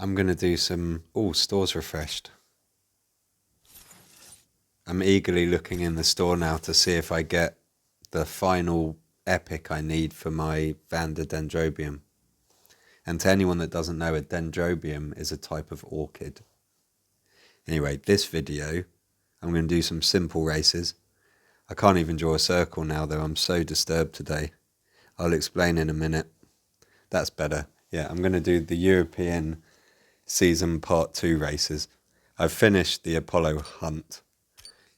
I'm going to do some... Oh, store's refreshed. I'm eagerly looking in the store now to see if I get the final epic I need for my Vanda dendrobium. And to anyone that doesn't know, a dendrobium is a type of orchid. Anyway, this video, I'm going to do some simple races. I can't even draw a circle now though, I'm so disturbed today. I'll explain in a minute. That's better. Yeah, I'm going to do the European season part 2 races. I've finished the Apollo hunt,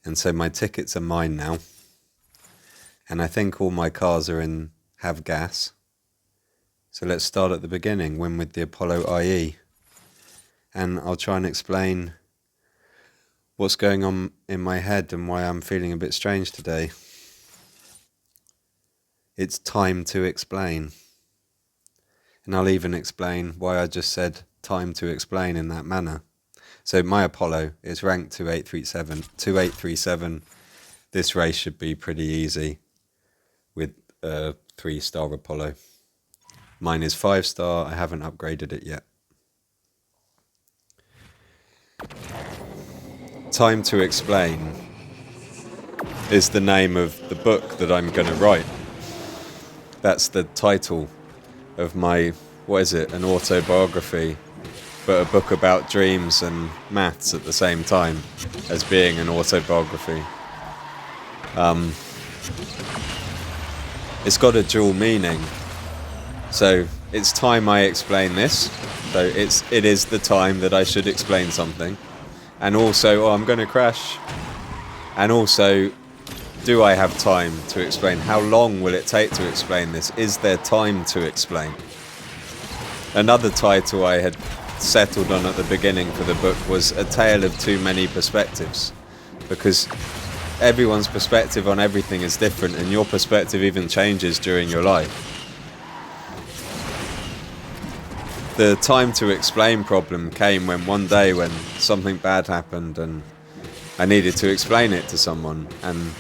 and so my tickets are mine now. And I think all my cars have gas. So let's start at the beginning, win with the Apollo IE. And I'll try and explain what's going on in my head and why I'm feeling a bit strange today. It's time to explain. And I'll even explain why I just said time to explain in that manner. So my Apollo is ranked 2837. This race should be pretty easy with a 3-star Apollo. Mine is 5-star, I haven't upgraded it yet. Time to Explain is the name of the book that I'm going to write. That's the title of my, what is it, an autobiography, but a book about dreams and maths at the same time as being an autobiography. It's got a dual meaning. So it's time I explain this. So it is the time that I should explain something. And also, I'm going to crash. And also, do I have time to explain? How long will it take to explain this? Is there time to explain? Another title I had settled on at the beginning for the book was A Tale of Too Many Perspectives. Because everyone's perspective on everything is different, and your perspective even changes during your life. The time to explain problem came when one day when something bad happened and I needed to explain it to someone, and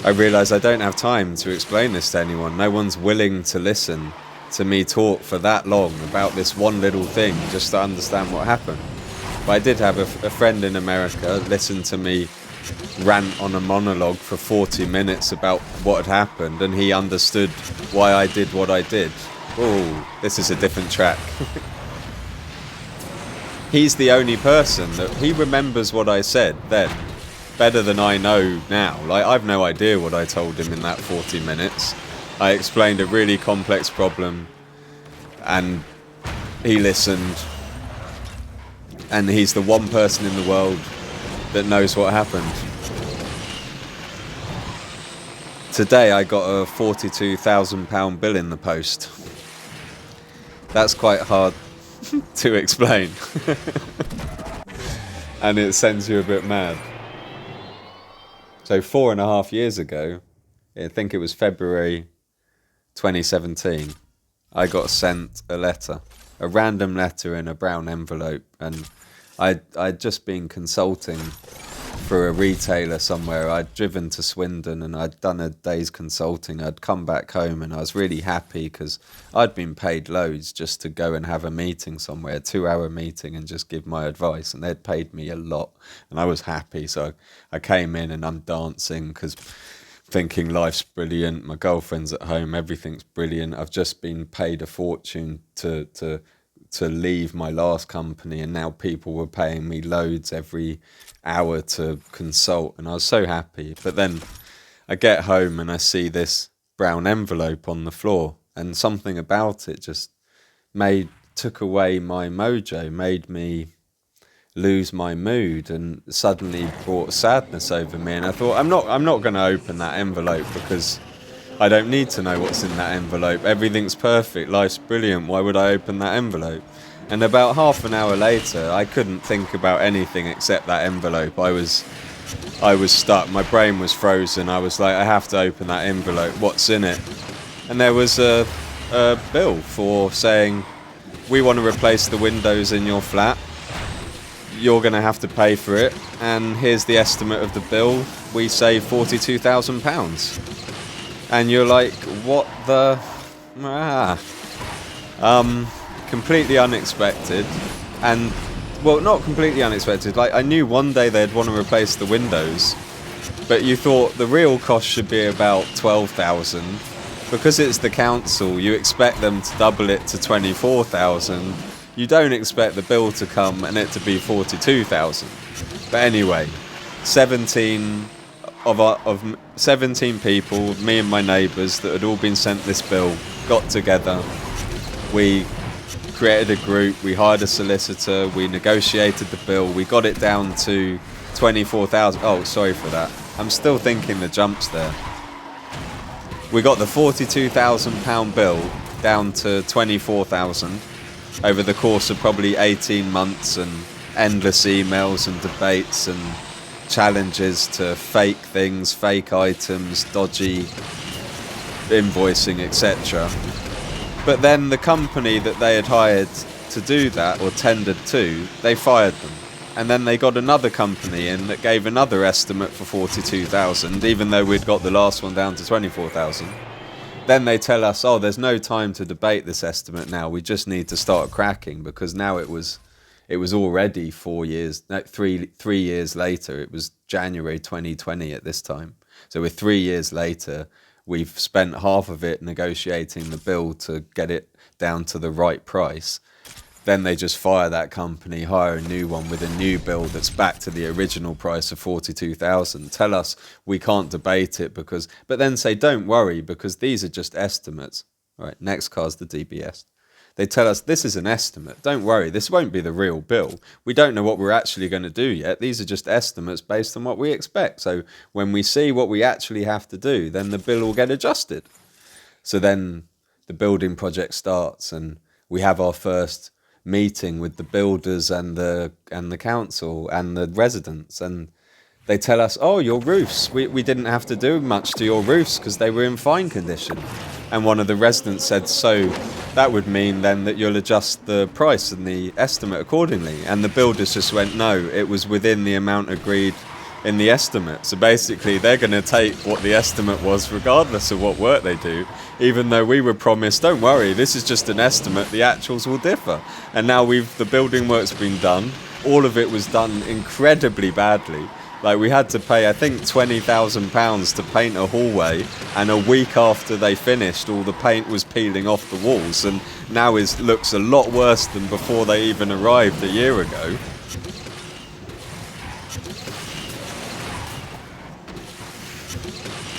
I realised I don't have time to explain this to anyone. No one's willing to listen to me talk for that long about this one little thing just to understand what happened. But I did have a friend in America listen to me rant on a monologue for 40 minutes about what had happened, and he understood why I did what I did. Oh, this is a different track. He's the only person that he remembers what I said then better than I know now. Like, I've no idea what I told him in that 40 minutes. I explained a really complex problem and he listened, and he's the one person in the world that knows what happened. Today I got a £42,000 bill in the post. That's quite hard to explain. And it sends you a bit mad. So 4.5 years ago, I think it was February 2017, I got sent a letter, a random letter in a brown envelope, and I'd just been consulting for a retailer somewhere. I'd driven to Swindon and I'd done a day's consulting. I'd come back home and I was really happy because I'd been paid loads just to go and have a meeting somewhere, a 2-hour meeting, and just give my advice, and they'd paid me a lot and I was happy. So I came in and I'm dancing because thinking life's brilliant, my girlfriend's at home, everything's brilliant. I've just been paid a fortune to leave my last company, and now people were paying me loads every hour to consult, and I was so happy. But then I get home and I see this brown envelope on the floor, and something about it just took away my mojo, made me lose my mood, and suddenly brought sadness over me. And I thought, I'm not going to open that envelope because I don't need to know what's in that envelope. Everything's perfect, life's brilliant, why would I open that envelope? And about half an hour later, I couldn't think about anything except that envelope. I was stuck, my brain was frozen. I was like, I have to open that envelope, what's in it? And there was a bill for saying, we want to replace the windows in your flat. You're going to have to pay for it, and here's the estimate of the bill. We say £42,000. And you're like, what the... Completely unexpected. And, well, not completely unexpected. Like, I knew one day they'd want to replace the windows, but you thought the real cost should be about 12,000. Because it's the council, you expect them to double it to 24,000. You don't expect the bill to come and it to be 42,000. But anyway, 17 people, me and my neighbours that had all been sent this bill, got together. We created a group, we hired a solicitor, we negotiated the bill, we got it down to 24,000. Oh, sorry for that. I'm still thinking the jumps there. We got the £42,000 bill down to 24,000 over the course of probably 18 months and endless emails and debates and challenges to fake things, fake items, dodgy invoicing, etc. But then the company that they had hired to do that, or tendered to, they fired them. And then they got another company in that gave another estimate for 42,000, even though we'd got the last one down to 24,000. Then they tell us, oh, there's no time to debate this estimate now. We just need to start cracking, because now it was already 3 years later. It was January 2020 at this time. So we're 3 years later. We've spent half of it negotiating the bill to get it down to the right price. Then they just fire that company, hire a new one with a new bill that's back to the original price of 42,000. Tell us we can't debate it but then say, don't worry, because these are just estimates. Right, next car's the DBS. They tell us this is an estimate. Don't worry, this won't be the real bill. We don't know what we're actually going to do yet. These are just estimates based on what we expect. So when we see what we actually have to do, then the bill will get adjusted. So then the building project starts and we have our first meeting with the builders and the council and the residents, and they tell us, oh, your roofs, we didn't have to do much to your roofs because they were in fine condition. And one of the residents said, so that would mean then that you'll adjust the price and the estimate accordingly. And the builders just went, no, it was within the amount agreed in the estimate. So basically they're going to take what the estimate was regardless of what work they do, even though we were promised, don't worry, this is just an estimate, the actuals will differ. And now the building work's been done. All of it was done incredibly badly. Like, we had to pay, I think, £20,000 to paint a hallway, and a week after they finished, all the paint was peeling off the walls, and now it looks a lot worse than before they even arrived a year ago.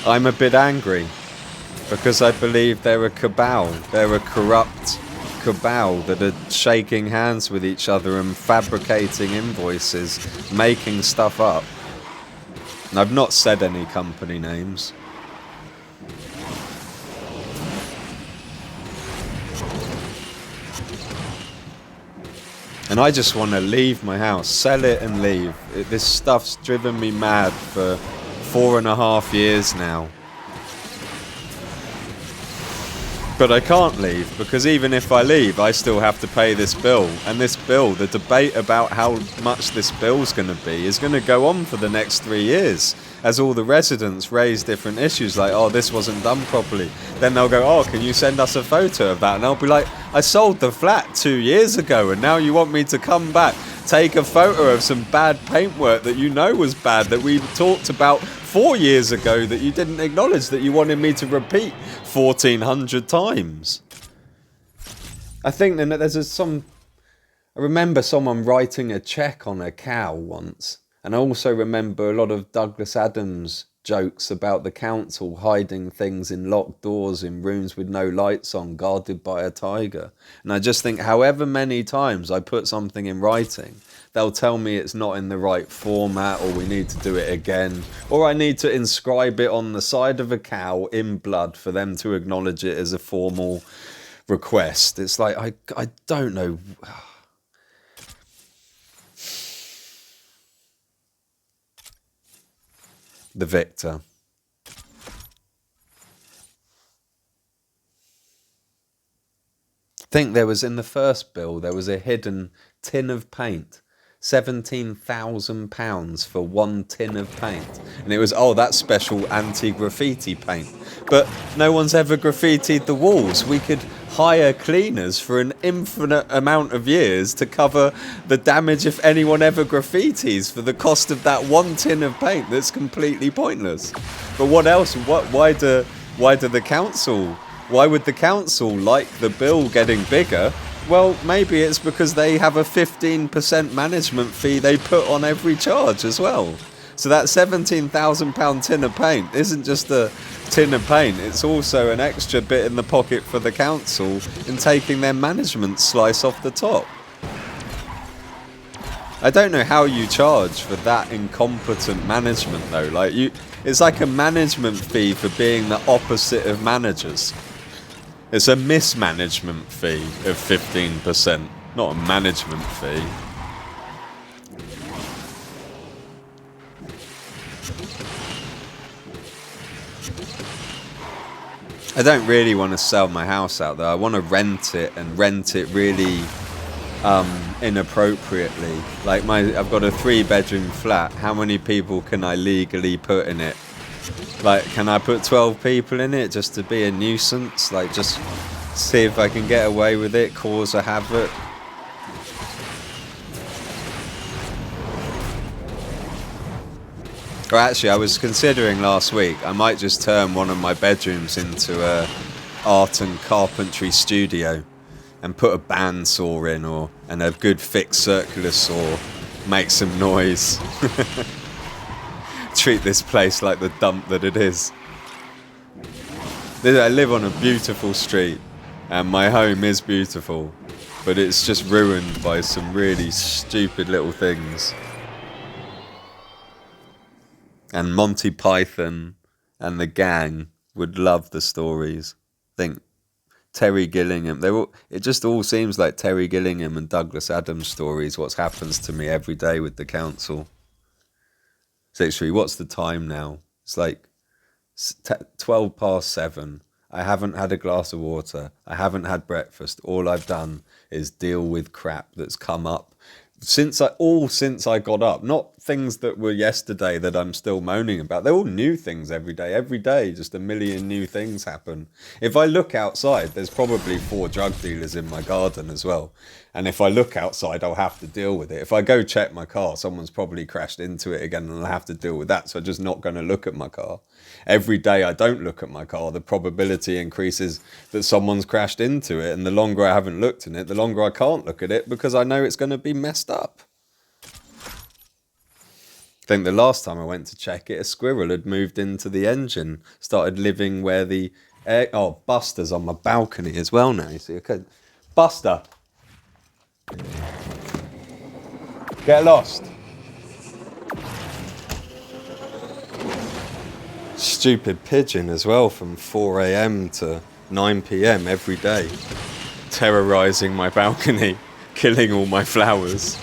I'm a bit angry, because I believe they're a cabal. They're a corrupt cabal that are shaking hands with each other and fabricating invoices, making stuff up. And I've not said any company names. And I just want to leave my house, sell it and leave. This stuff's driven me mad for 4.5 years now. But I can't leave, because even if I leave, I still have to pay this bill. And this bill, the debate about how much this bill's going to be is going to go on for the next 3 years, as all the residents raise different issues, like, oh, this wasn't done properly. Then they'll go, oh, can you send us a photo of that? And I'll be like, I sold the flat 2 years ago, and now you want me to come back, take a photo of some bad paintwork that you know was bad, that we talked about 4 years ago, that you didn't acknowledge, that you wanted me to repeat 1,400 times. I think that I remember someone writing a check on a cow once, and I also remember a lot of Douglas Adams jokes about the council hiding things in locked doors in rooms with no lights on, guarded by a tiger. And I just think, however many times I put something in writing, they'll tell me it's not in the right format, or we need to do it again, or I need to inscribe it on the side of a cow in blood for them to acknowledge it as a formal request. It's like, I don't know. The victor. I think there was, in the first bill, there was a hidden tin of paint. £17,000 for one tin of paint. And it was, oh, that's special anti-graffiti paint. But no one's ever graffitied the walls. We could hire cleaners for an infinite amount of years to cover the damage if anyone ever graffitis for the cost of that one tin of paint that's completely pointless. But what else? Why would the council like the bill getting bigger? Well, maybe it's because they have a 15% management fee they put on every charge as well. So that £17,000 tin of paint isn't just a tin of paint, it's also an extra bit in the pocket for the council in taking their management slice off the top. I don't know how you charge for that incompetent management though. Like it's like a management fee for being the opposite of managers. It's a mismanagement fee of 15%, not a management fee. I don't really want to sell my house out though. I want to rent it and rent it really inappropriately. Like I've got a 3-bedroom flat. How many people can I legally put in it? Like, can I put 12 people in it just to be a nuisance? Like, just see if I can get away with it, cause a havoc. Or actually, I was considering last week, I might just turn one of my bedrooms into a art and carpentry studio and put a bandsaw in and a good thick circular saw, make some noise. Treat this place like the dump that it is. I live on a beautiful street and my home is beautiful, but it's just ruined by some really stupid little things. And Monty Python and the gang would love the stories. Think Terry Gillingham. It just all seems like Terry Gillingham and Douglas Adams stories. What happens to me every day with the council. Literally, what's the time now? It's like 12:07. I haven't had a glass of water. I haven't had breakfast. All I've done is deal with crap that's come up since I got up. Not things that were yesterday that I'm still moaning about. They're all new things every day. Every day, just a million new things happen. If I look outside, there's probably 4 drug dealers in my garden as well. And if I look outside, I'll have to deal with it. If I go check my car, someone's probably crashed into it again and I'll have to deal with that. So I'm just not going to look at my car. Every day I don't look at my car, the probability increases that someone's crashed into it. And the longer I haven't looked in it, the longer I can't look at it because I know it's going to be messed up. I think the last time I went to check it, a squirrel had moved into the engine, started living where the air... Oh, Buster's on my balcony as well now. You see, okay. Buster! Get lost! Stupid pigeon as well from 4 a.m. to 9 p.m. every day, terrorising my balcony, killing all my flowers,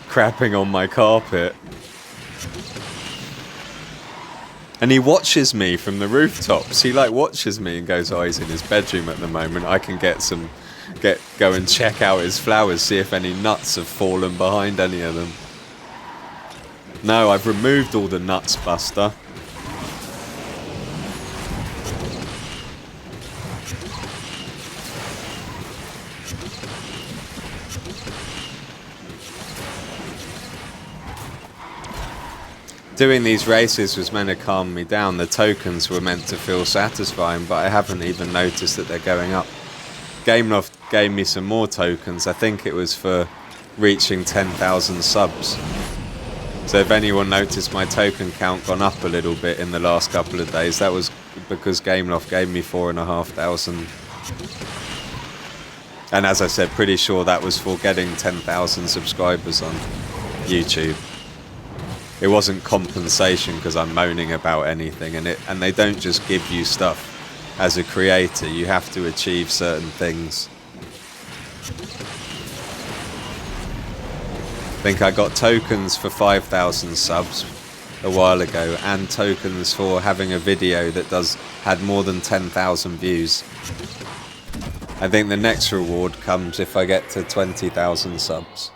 crapping on my carpet. And he watches me from the rooftops. He watches me and goes, oh, he's in his bedroom at the moment. I can go and check out his flowers, see if any nuts have fallen behind any of them. No, I've removed all the nuts, Buster. Doing these races was meant to calm me down. The tokens were meant to feel satisfying, but I haven't even noticed that they're going up. Gameloft gave me some more tokens. I think it was for reaching 10,000 subs. So if anyone noticed my token count gone up a little bit in the last couple of days, that was because Gameloft gave me 4,500. And as I said, pretty sure that was for getting 10,000 subscribers on YouTube. It wasn't compensation because I'm moaning about anything, and they don't just give you stuff. As a creator, you have to achieve certain things. I think I got tokens for 5,000 subs a while ago, and tokens for having a video that had more than 10,000 views. I think the next reward comes if I get to 20,000 subs.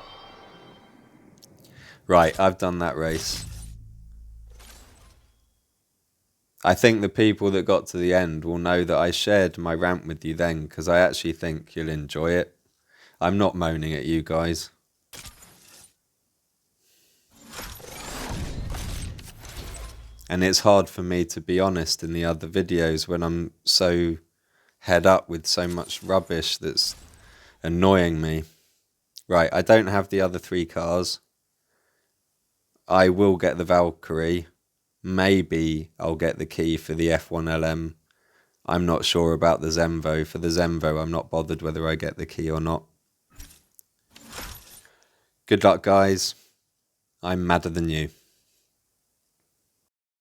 Right, I've done that race. I think the people that got to the end will know that I shared my rant with you then, because I actually think you'll enjoy it. I'm not moaning at you guys. And it's hard for me to be honest in the other videos when I'm so head up with so much rubbish that's annoying me. Right, I don't have the other 3 cars. I will get the Valkyrie. Maybe I'll get the key for the F1LM. I'm not sure about the Zenvo. For the Zenvo, I'm not bothered whether I get the key or not. Good luck, guys. I'm madder than you.